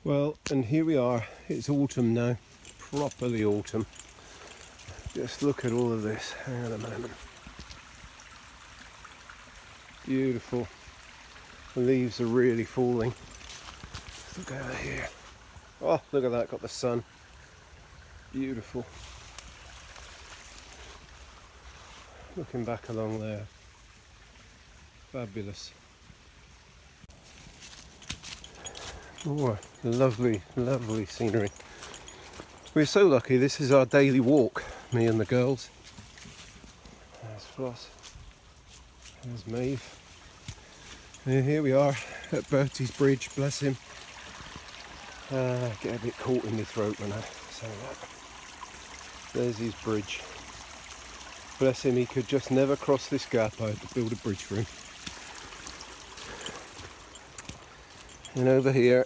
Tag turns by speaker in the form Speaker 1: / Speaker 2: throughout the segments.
Speaker 1: Well, and here we are. It's autumn now, properly autumn. Just look at all of this. Hang on a moment. Beautiful. The leaves are really falling. Let's look over here. Oh, look at that, got the sun. Beautiful. Looking back along there. Fabulous. Oh, lovely, lovely scenery. We're so lucky, this is our daily walk, me and the girls. There's Floss, there's Maeve. And here we are at Bertie's Bridge, bless him. Get a bit caught in my throat when I say that. There's his bridge. Bless him, he could just never cross this gap. I had to build a bridge for him. And over here,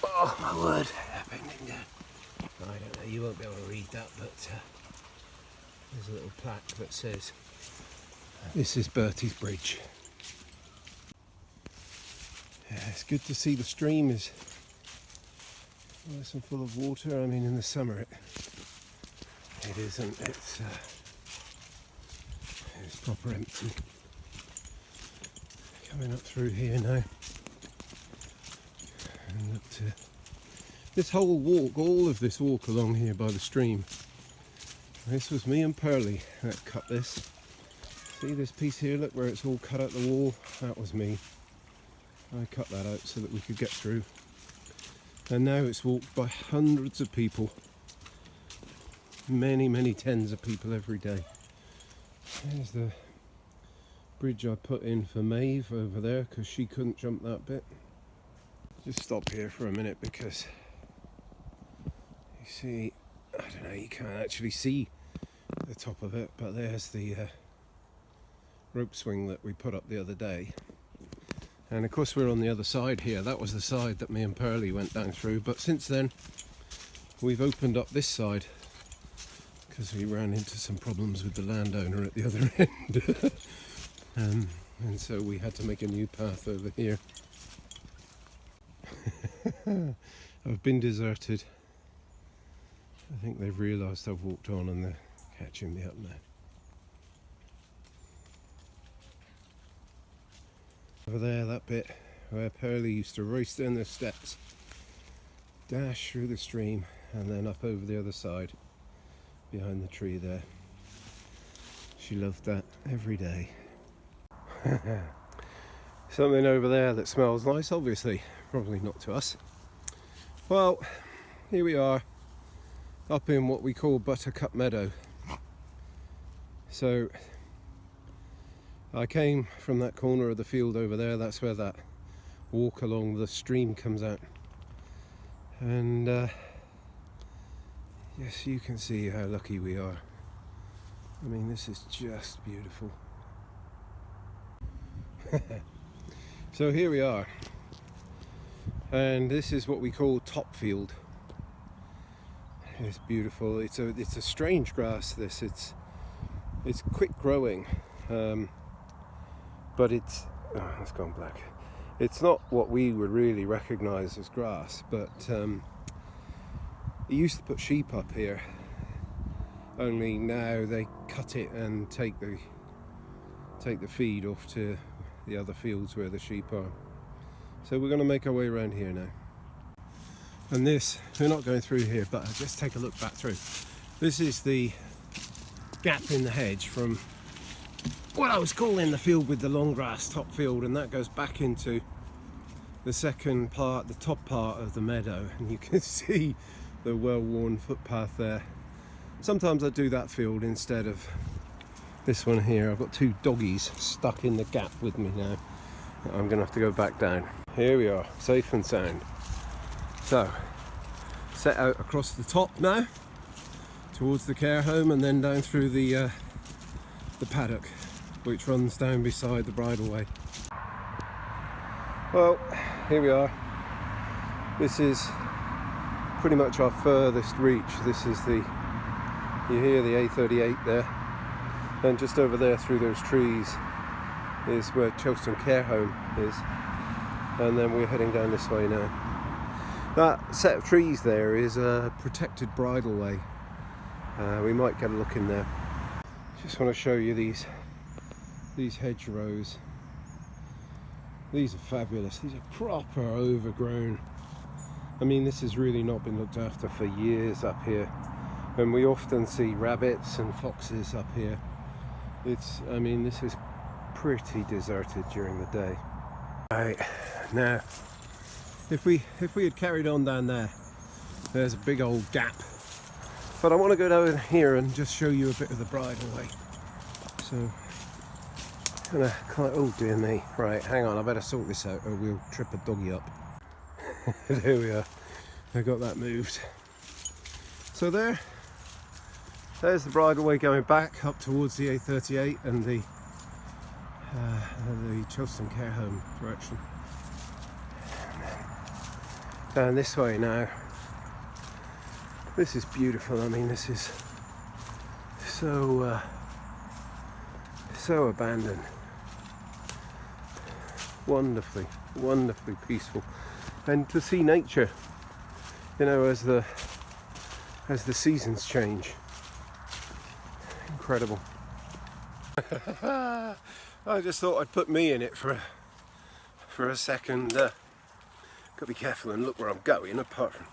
Speaker 1: oh my word, bending down. I don't know, you won't be able to read that, but there's a little plaque that says, this is Bertie's Bridge. Yeah, it's good to see the stream is nice and full of water. I mean, in the summer it isn't, it's proper empty. Coming up through here now, and look to this whole walk, all of this walk along here by the stream. This was me and Pearlie that cut this. See this piece here, look where it's all cut out the wall, that was me. I cut that out so that we could get through. And now it's walked by hundreds of people. Many, many tens of people every day. There's the bridge I put in for Maeve over there because she couldn't jump that bit. Just stop here for a minute because you see, I don't know, you can't actually see the top of it, but there's the rope swing that we put up the other day. And of course we're on the other side here. That was the side that me and Pearlie went down through, but since then we've opened up this side because we ran into some problems with the landowner at the other end. And so we had to make a new path over here. I've been deserted. I think they've realised I've walked on and they're catching me up now. Over there, that bit where Pearlie used to race down the steps, dash through the stream and then up over the other side behind the tree there. She loved that every day. Something over there that smells nice, obviously, probably not to us. Well, here we are up in what we call Buttercup Meadow. So I came from that corner of the field over there, that's where that walk along the stream comes out. And yes, you can see how lucky we are. I mean, this is just beautiful. So here we are, and this is what we call top field. It's beautiful. It's a strange grass. It's quick growing, but it's gone black. It's not what we would really recognise as grass, but it used to put sheep up here. Only now they cut it and take the feed off to the other fields where the sheep are. So we're going to make our way around here now. And this, we're not going through here, but just take a look back through. This is the gap in the hedge from what I was calling the field with the long grass, top field, and that goes back into the second part, the top part of the meadow, and you can see the well-worn footpath there. Sometimes I do that field instead of this one here. I've got two doggies stuck in the gap with me now. I'm going to have to go back down. Here we are, safe and sound. So, set out across the top now, towards the care home, and then down through the paddock, which runs down beside the bridleway. Well, here we are. This is pretty much our furthest reach. This is you hear the A38 there, and just over there through those trees is where Chelston Care Home is. and then we're heading down this way now. That set of trees there is a protected bridleway. We might get a look in there. Just want to show you these hedgerows. These are fabulous. These are proper overgrown. I mean, this has really not been looked after for years up here. And we often see rabbits and foxes up here. I mean, this is pretty deserted during the day. Right, now, if we had carried on down there, there's a big old gap. But I want to go down here and just show you a bit of the bridleway. So, oh dear me. Right, hang on, I better sort this out or we'll trip a doggy up. There we are. I got that moved. So there's the bridleway going back up towards the A38 and the Chelston Care Home direction. Down this way now. This is beautiful. I mean, this is so abandoned. Wonderfully peaceful, and to see nature, you know, as the seasons change. Incredible. I just thought I'd put me in it for a second. Got to be careful and look where I'm going, apart from,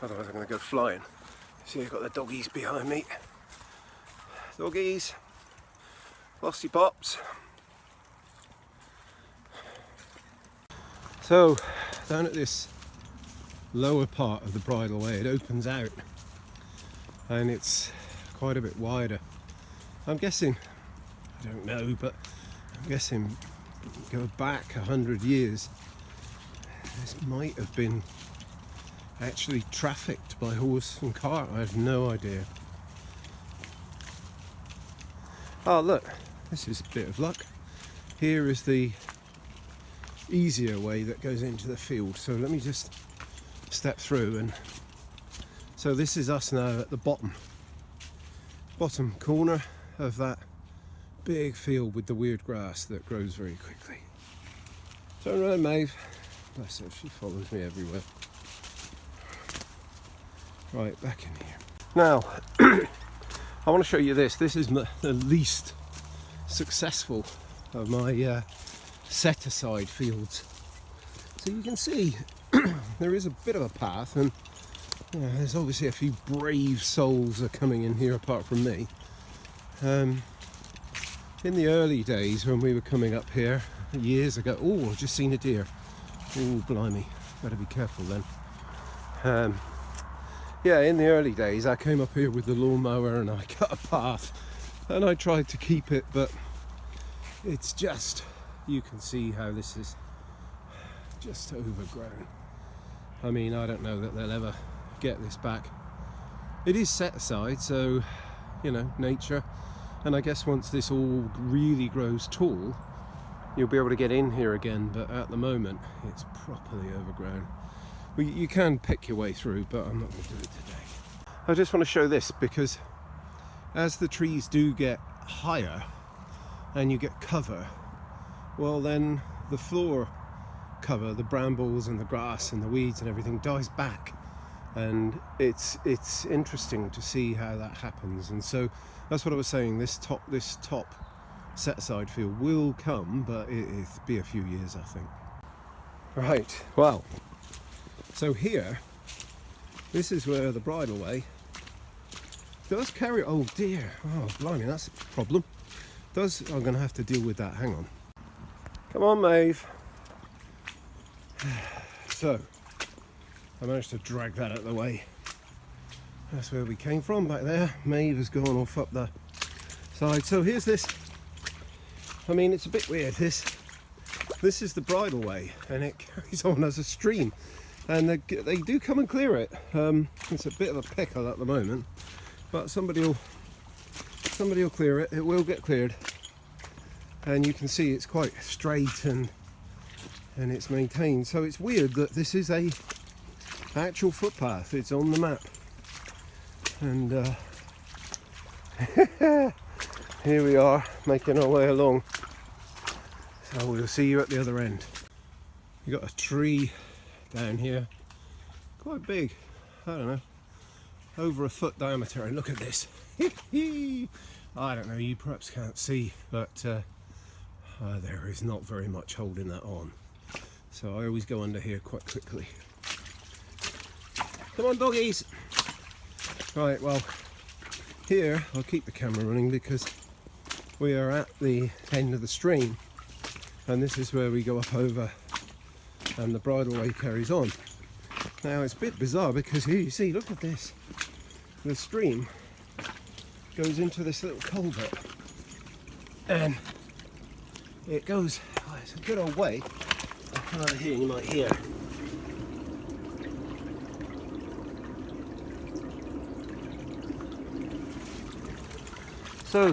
Speaker 1: otherwise I'm going to go flying. See, I've got the doggies behind me. Doggies, Flossy-Pops. So, down at this lower part of the bridleway, it opens out and it's quite a bit wider. I'm guessing, I don't know, but I'm guessing go back 100 years, this might have been actually trafficked by horse and cart. I have no idea. Oh look, this is a bit of luck. Here is the easier way that goes into the field. So let me just step through, and so this is us now at the bottom corner of that big field with the weird grass that grows very quickly. Turn around, Maeve. Bless her, she follows me everywhere. Right, back in here. Now, I want to show you this. This is the least successful of my set-aside fields. So you can see there is a bit of a path, and there's obviously a few brave souls are coming in here apart from me. In the early days when we were coming up here years ago, oh, I've just seen a deer. Oh, blimey, better be careful then. Yeah, in the early days I came up here with the lawnmower and I cut a path and I tried to keep it, but it's just, you can see how this is just overgrown. I mean, I don't know that they'll ever get this back. It is set aside, so, you know, nature. And I guess once this all really grows tall, you'll be able to get in here again, but at the moment it's properly overgrown. Well, you can pick your way through, but I'm not going to do it today. I just want to show this because as the trees do get higher and you get cover, well then the floor cover, the brambles and the grass and the weeds and everything dies back, and it's interesting to see how that happens. And so that's what I was saying, this top set aside field will come, but it'll be a few years, I think. Right, well, so here, this is where the bridleway does carry, oh dear, oh blimey, that's a problem. I'm going to have to deal with that, hang on. Come on, Maeve. So, I managed to drag that out of the way. That's where we came from, back there. Maeve has gone off up the side. So here's this, I mean, it's a bit weird. This is the bridleway, and it carries on as a stream. And they do come and clear it. It's a bit of a pickle at the moment, but somebody will clear it. It will get cleared, and you can see it's quite straight and it's maintained. So it's weird that this is a actual footpath. It's on the map, and here we are making our way along. So we'll see you at the other end. You got a tree down here, quite big, I don't know, over a foot diameter, and look at this. I don't know, you perhaps can't see, but there is not very much holding that on, so I always go under here quite quickly. Come on doggies! Right, well, here I'll keep the camera running because we are at the end of the stream, and this is where we go up over and the bridleway carries on. Now it's a bit bizarre because here you see, look at this, the stream goes into this little culvert and it goes, oh, it's a good old way. I'll come over here and you might hear. So,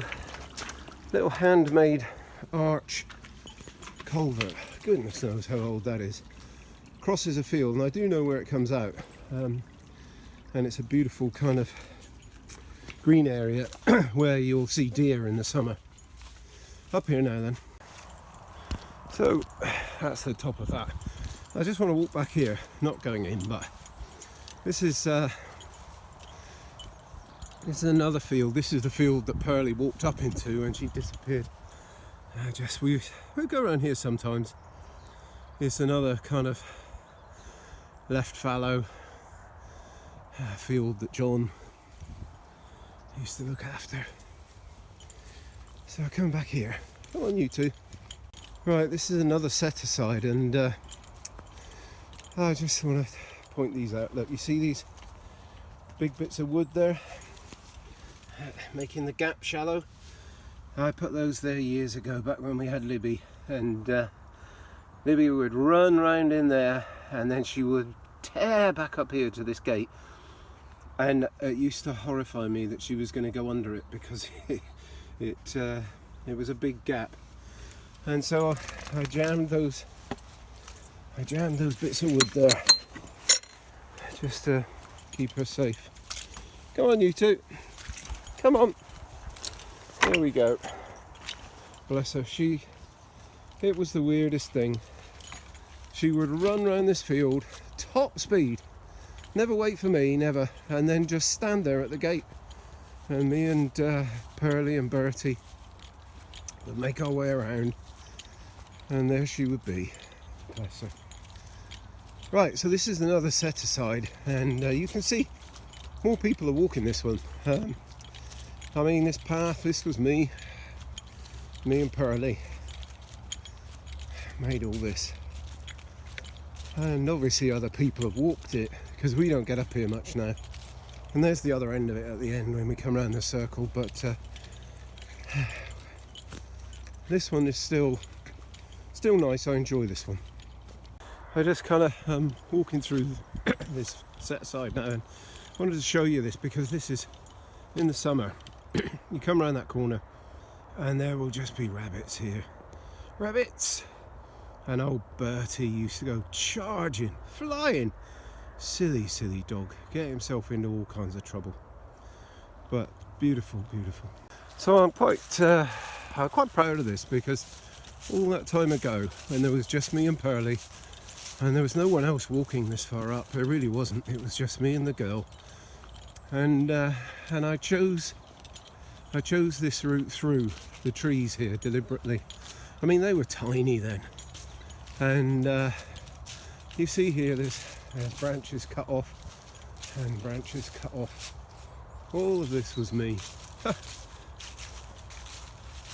Speaker 1: little handmade arch culvert, goodness knows how old that is, crosses a field, and I do know where it comes out, and it's a beautiful kind of green area where you'll see deer in the summer. Up here now then. So that's the top of that. I just want to walk back here, not going in, but this is another field. This is the field that Pearlie walked up into when she disappeared. We go around here sometimes. It's another kind of left fallow field that John used to look after. So coming back here, come on you two. Right, this is another set aside, and I just want to point these out. Look, you see these big bits of wood there, making the gap shallow? I put those there years ago, back when we had Libby, and Libby would run round in there and then she would tear back up here to this gate, and it used to horrify me that she was going to go under it because it was a big gap, and so I jammed those bits of wood there just to keep her safe. Come on you two, come on. There we go. Bless her. It was the weirdest thing. She would run around this field, top speed, never wait for me, never, and then just stand there at the gate. And me and Pearlie and Bertie would make our way around, and there she would be. Bless her. Right, so this is another set aside, and you can see more people are walking this one. I mean, this path, this was me and Pearlie made all this, and obviously other people have walked it because we don't get up here much now. And there's the other end of it at the end when we come around the circle, but this one is still nice. I enjoy this one. I just kind of walking through this set aside now, and I wanted to show you this because this is in the summer. You come around that corner and there will just be rabbits here. Rabbits! And old Bertie used to go charging, flying. Silly, silly dog. Get himself into all kinds of trouble. But beautiful, beautiful. So I'm quite proud of this because all that time ago when there was just me and Pearlie and there was no one else walking this far up, there really wasn't. It was just me and the girl. And I chose this route through the trees here deliberately. I mean, they were tiny then, and you see here there's branches cut off and branches cut off. All of this was me.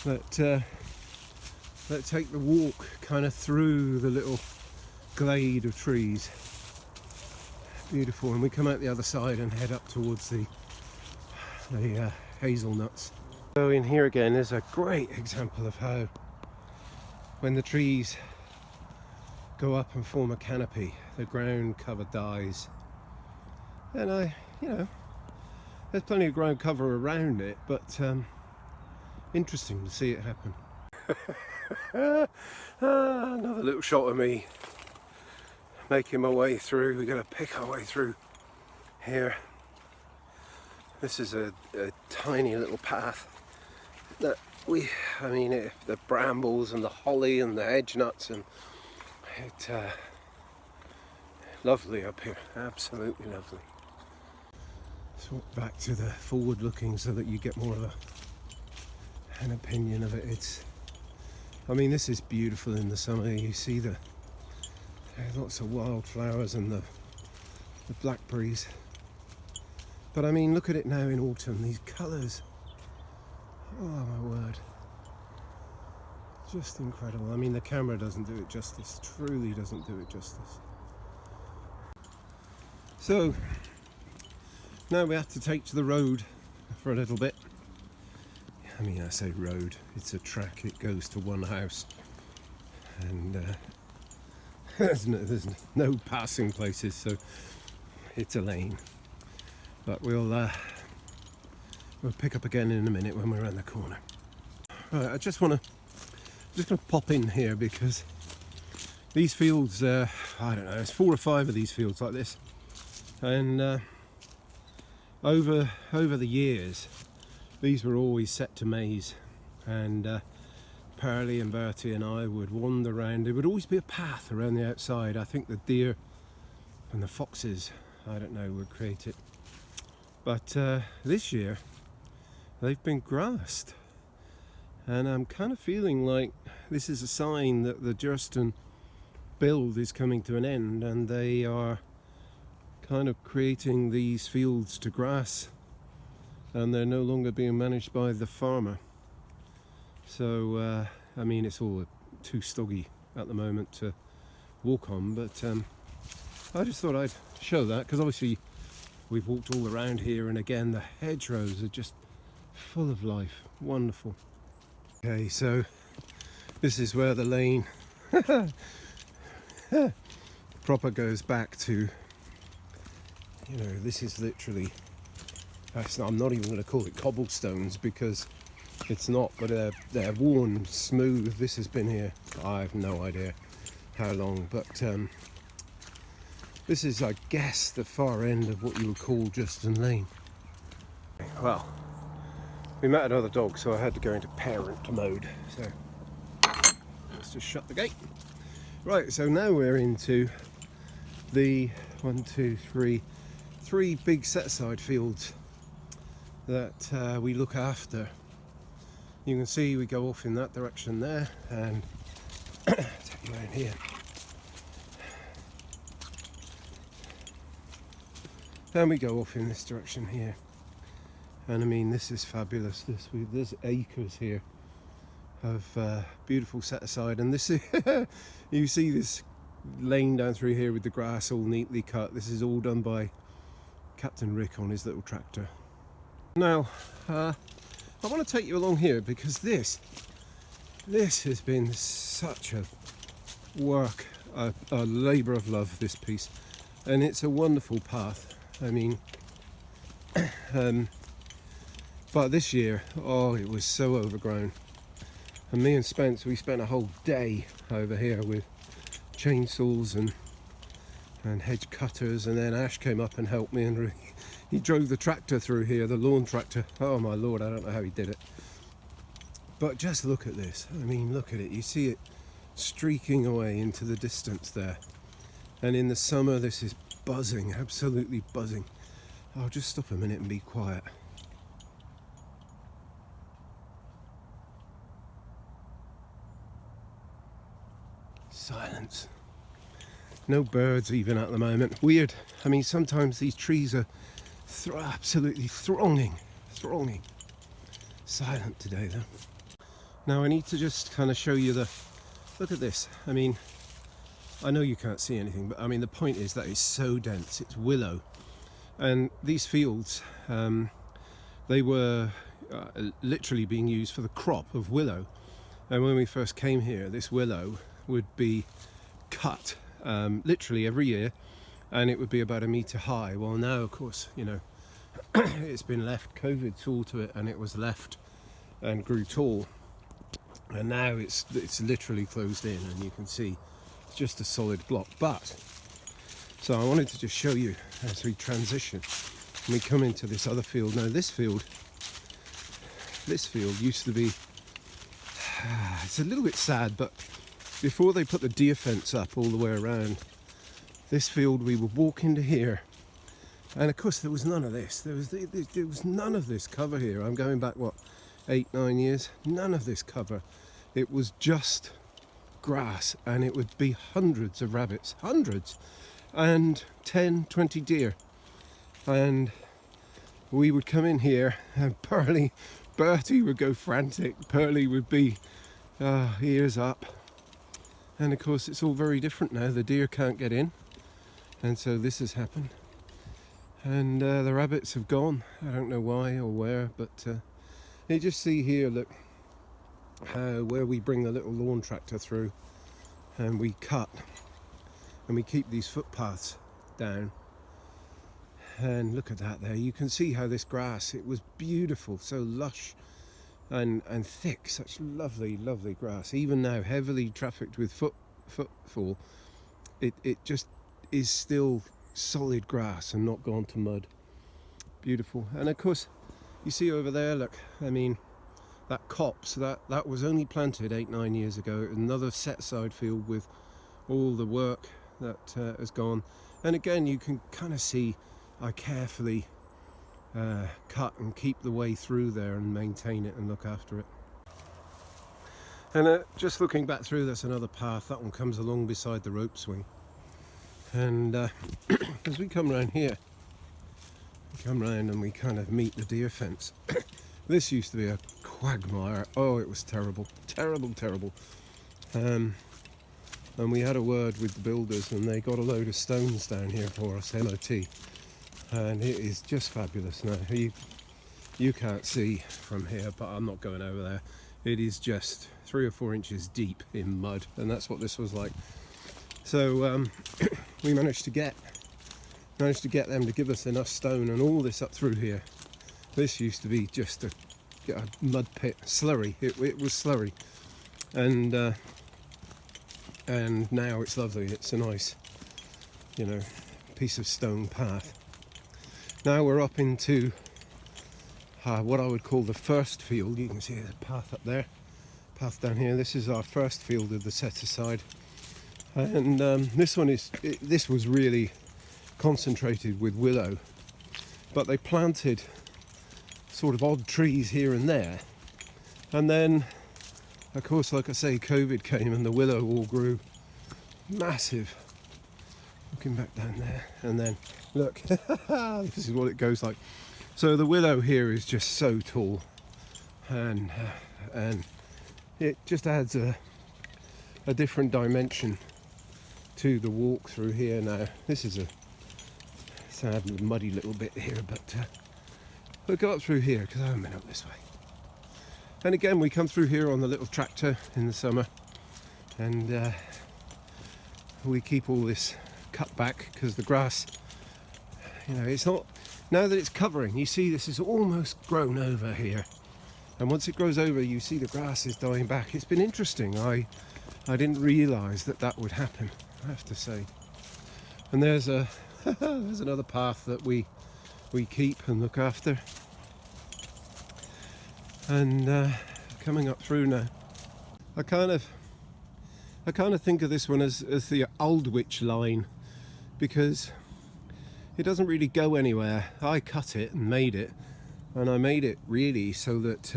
Speaker 1: Let's take the walk kind of through the little glade of trees. Beautiful, and we come out the other side and head up towards the hazelnuts. So in here again is a great example of how when the trees go up and form a canopy, the ground cover dies. And there's plenty of ground cover around it, but interesting to see it happen. Another little shot of me making my way through. We're going to pick our way through here. This is a tiny little path that the brambles and the holly and the hedge nuts, and It's lovely up here, absolutely lovely. Let's walk back to the forward looking so that you get more of an opinion of it. I mean, this is beautiful in the summer. You see there's lots of wildflowers and the blackberries. But I mean, look at it now in autumn, these colours. Oh my word. Just incredible. I mean, the camera doesn't do it justice, truly doesn't do it justice. So, now we have to take to the road for a little bit. I mean, I say road, it's a track, it goes to one house. And there's no passing places, so it's a lane. But we'll pick up again in a minute when we're around the corner. Right, I just want to pop in here because these fields, I don't know, there's 4 or 5 of these fields like this, and over the years, these were always set to maize, and Parley and Bertie and I would wander around. There would always be a path around the outside. I think the deer and the foxes, I don't know, would create it. But this year, they've been grassed. And I'm kind of feeling like this is a sign that the Durston build is coming to an end, and they are kind of creating these fields to grass, and they're no longer being managed by the farmer. So, I mean, it's all too stoggy at the moment to walk on, but I just thought I'd show that, because obviously we've walked all around here, and again the hedgerows are just full of life. Wonderful. Okay, so this is where the lane proper goes back to, you know, this is literally, I'm not even going to call it cobblestones because it's not, but they're worn smooth. This has been here, I have no idea how long, but this is, I guess, the far end of what you would call Justin Lane. Well, we met another dog, so I had to go into parent mode. So let's just shut the gate. Right, so now we're into the 3 big set-aside fields that we look after. You can see we go off in that direction there, and take you around here. Then we go off in this direction here, and I mean, this is fabulous. There's acres here of beautiful set aside, and this is you see this lane down through here with the grass all neatly cut. This is all done by Captain Rick on his little tractor. Now I want to take you along here because this has been such a work, a labour of love, this piece, and it's a wonderful path. I mean, but this year, oh, it was so overgrown. And me and Spence, we spent a whole day over here with chainsaws and hedge cutters, and then Ash came up and helped me, and he drove the tractor through here, the lawn tractor. Oh my lord, I don't know how he did it. But just look at this. I mean, look at it. You see it streaking away into the distance there. And in the summer, this is buzzing, absolutely buzzing. I'll just stop a minute and be quiet. Silence. No birds even at the moment. Weird. I mean, sometimes these trees are absolutely thronging. Silent today though. Now I need to just kind of show you look at this. I mean, I know you can't see anything, but I mean, the point is that it's so dense. It's willow, and these fields, they were literally being used for the crop of willow. And when we first came here, this willow would be cut literally every year, and it would be about 1 metre high. Well, now of course, you know, it's been left, COVID saw to it, and it was left and grew tall, and now it's literally closed in, and you can see it's just a solid block. But so I wanted to just show you as we transition and we come into this other field. Now this field used to be, it's a little bit sad, but before they put the deer fence up all the way around this field, we would walk into here, and of course there was none of this. There was none of this cover here. I'm going back, what, 8-9 years? None of this cover. It was just grass, and it would be hundreds of rabbits, hundreds, and 10-20 deer. And we would come in here, and Bertie would go frantic. Pearlie would be ears up. And of course it's all very different now. The deer can't get in, and so this has happened. And the rabbits have gone. I don't know why or where, but you just see here, look, where we bring the little lawn tractor through, and we cut, and we keep these footpaths down. And look at that there. You can see how this grass, it was beautiful, so lush and thick, such lovely, lovely grass. Even now, heavily trafficked with footfall, it just is still solid grass and not gone to mud. Beautiful. And of course, you see over there, look, I mean, that copse, that was only planted 8-9 years ago. Another set side field with all the work that has gone. And again, you can kind of see I carefully cut and keep the way through there and maintain it and look after it. And just looking back through, that's another path. That one comes along beside the rope swing. And as we come round here, we come round and we kind of meet the deer fence. This used to be a quagmire. Oh, it was terrible, terrible, terrible. And we had a word with the builders, and they got a load of stones down here for us, MOT. And it is just fabulous now. You can't see from here, but I'm not going over there. It is just 3 or 4 inches deep in mud, and that's what this was like. So we managed to get them to give us enough stone and all this up through here. This used to be just a mud pit, slurry. It was slurry, and now it's lovely. It's a nice, piece of stone path. Now we're up into what I would call the first field. You can see the path up there, path down here. This is our first field of the set aside. And this was really concentrated with willow, but they planted sort of odd trees here and there. And then, of course, like I say, COVID came and the willow all grew massive. Looking back down there, and then look, this is what it goes like. So the willow here is just so tall, and it just adds a different dimension to the walk through here. Now this is a sad muddy little bit here, but we'll go up through here because I haven't been up this way. And again, we come through here on the little tractor in the summer, and we keep all this cut back because the grass, it's not, now that it's covering, you see this is almost grown over here, and once it grows over, you see the grass is dying back. It's been interesting. I didn't realise that would happen, I have to say. And there's there's another path that we keep and look after. And coming up through now, I kind of think of this one as the Aldwych line, because it doesn't really go anywhere. I cut it and made it, and I made it really so that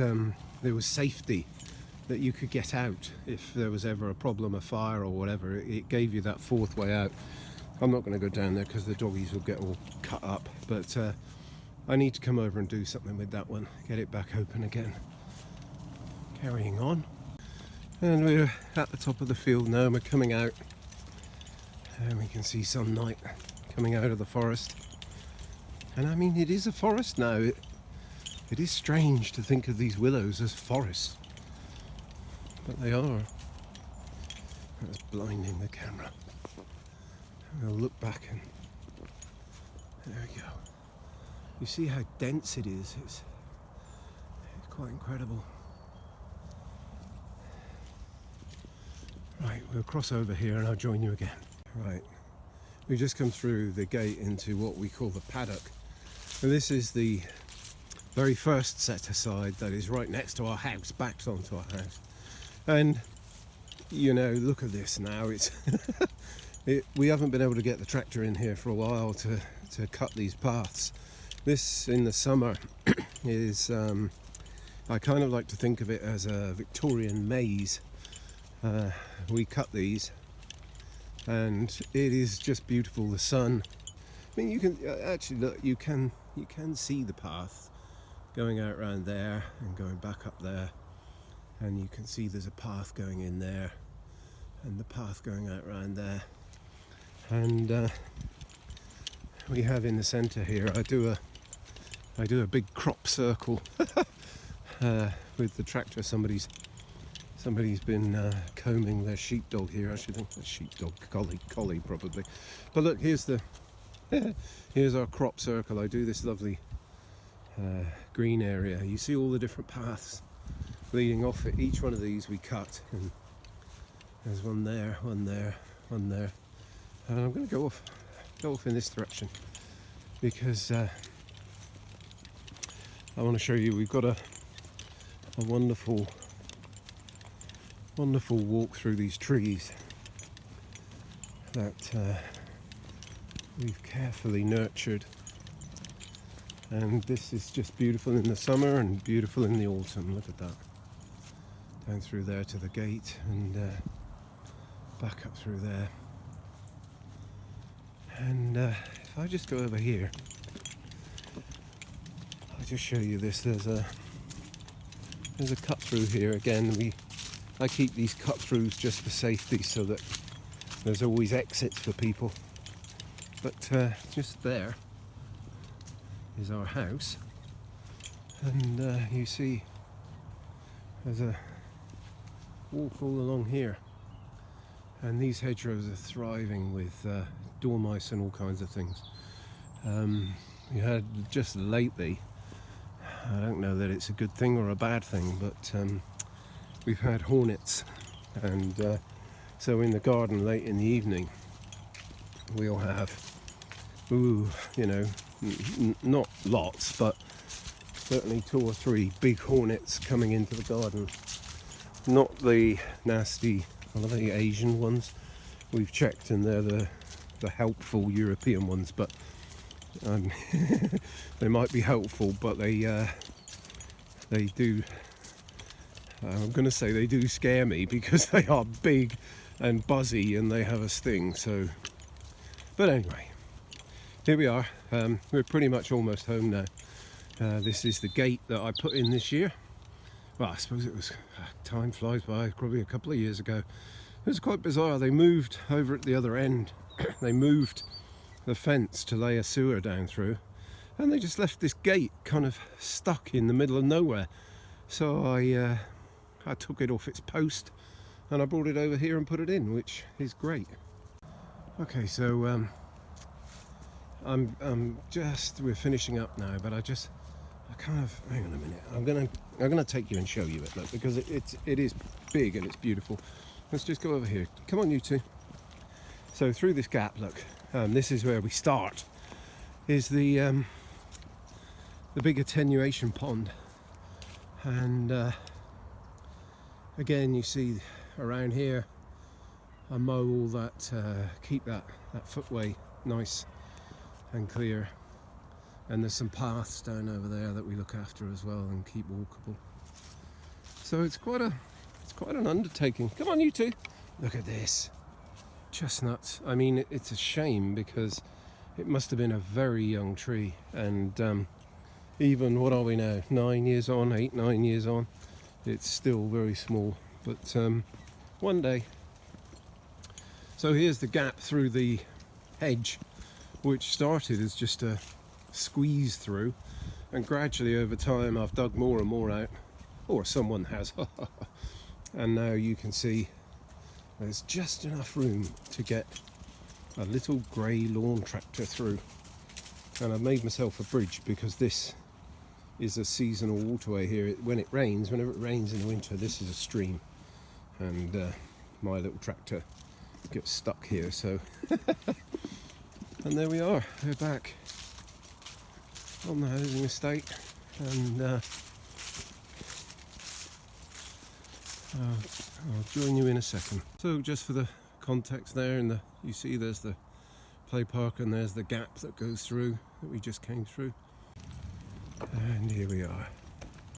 Speaker 1: there was safety, that you could get out if there was ever a problem, a fire or whatever. It gave you that fourth way out. I'm not going to go down there because the doggies will get all cut up, but I need to come over and do something with that one, get it back open again. Carrying on, and we're at the top of the field now. We're coming out, and we can see sunlight coming out of the forest. And I mean, it is a forest now. It is strange to think of these willows as forests, but they are. That's blinding the camera. We'll look back, and there we go. You see how dense it is. It's quite incredible. Right, we'll cross over here and I'll join you again. Right, we just come through the gate into what we call the paddock. And this is the very first set aside that is right next to our house, backed onto our house. And you know, look at this now. It's we haven't been able to get the tractor in here for a while to cut these paths. This in the summer is I kind of like to think of it as a Victorian maze. We cut these and it is just beautiful. The sun, I mean, you can actually look, you can see the path going out around there and going back up there, and you can see there's a path going in there and the path going out around there, and we have in the centre here, I do a big crop circle with the tractor. Somebody's been combing their sheepdog here. I should think a sheepdog, collie probably. But look, here's our crop circle. I do this lovely green area. You see all the different paths leading off it. Each one of these we cut, and there's one there, one there, one there. And I'm going to go off in this direction because I want to show you we've got a wonderful walk through these trees that we've carefully nurtured, and this is just beautiful in the summer and beautiful in the autumn. Look at that, down through there to the gate and back up through there. And if I just go over here, I'll just show you this. There's a cut through here again. I keep these cut throughs just for safety, so that there's always exits for people. But just there is our house, and you see there's a walk all along here, and these hedgerows are thriving with dormice and all kinds of things. We had just lately, I don't know that it's a good thing or a bad thing, but we've had hornets, and so in the garden late in the evening we'll have, not lots, but certainly 2 or 3 big hornets coming into the garden. Not the nasty, the Asian ones. We've checked and they're the helpful European ones, but they might be helpful, but they do, I'm going to say they do scare me because they are big and buzzy and they have a sting. So, but anyway, here we are. We're pretty much almost home now. This is the gate that I put in this year. Well, I suppose it was, time flies by, probably a couple of years ago. It was quite bizarre. They moved over at the other end. They moved the fence to lay a sewer down through, and they just left this gate kind of stuck in the middle of nowhere. So I took it off its post and I brought it over here and put it in, which is great. Okay, so we're finishing up now, but I kind of, hang on a minute, I'm gonna take you and show you it, look, because it is big and it's beautiful. Let's just go over here. Come on, you two. So through this gap, look, this is where we start, is the big attenuation pond. And again, you see around here, I mow all that, keep that footway nice and clear. And there's some paths down over there that we look after as well and keep walkable. So it's quite an undertaking. Come on, you two. Look at this. Chestnuts. I mean, it's a shame because it must have been a very young tree, and even, what are we now, 9 years on, 8, 9 years on, it's still very small, but one day. So here's the gap through the hedge, which started as just a squeeze through, and gradually over time I've dug more and more out, or someone has. And now you can see there's just enough room to get a little grey lawn tractor through. And I've made myself a bridge because this is a seasonal waterway here. Whenever it rains in the winter, this is a stream, and my little tractor gets stuck here. So and there we are, we're back on the housing estate, and I'll join you in a second. So just for the context there, you see there's the play park and there's the gap that goes through that we just came through. And here we are.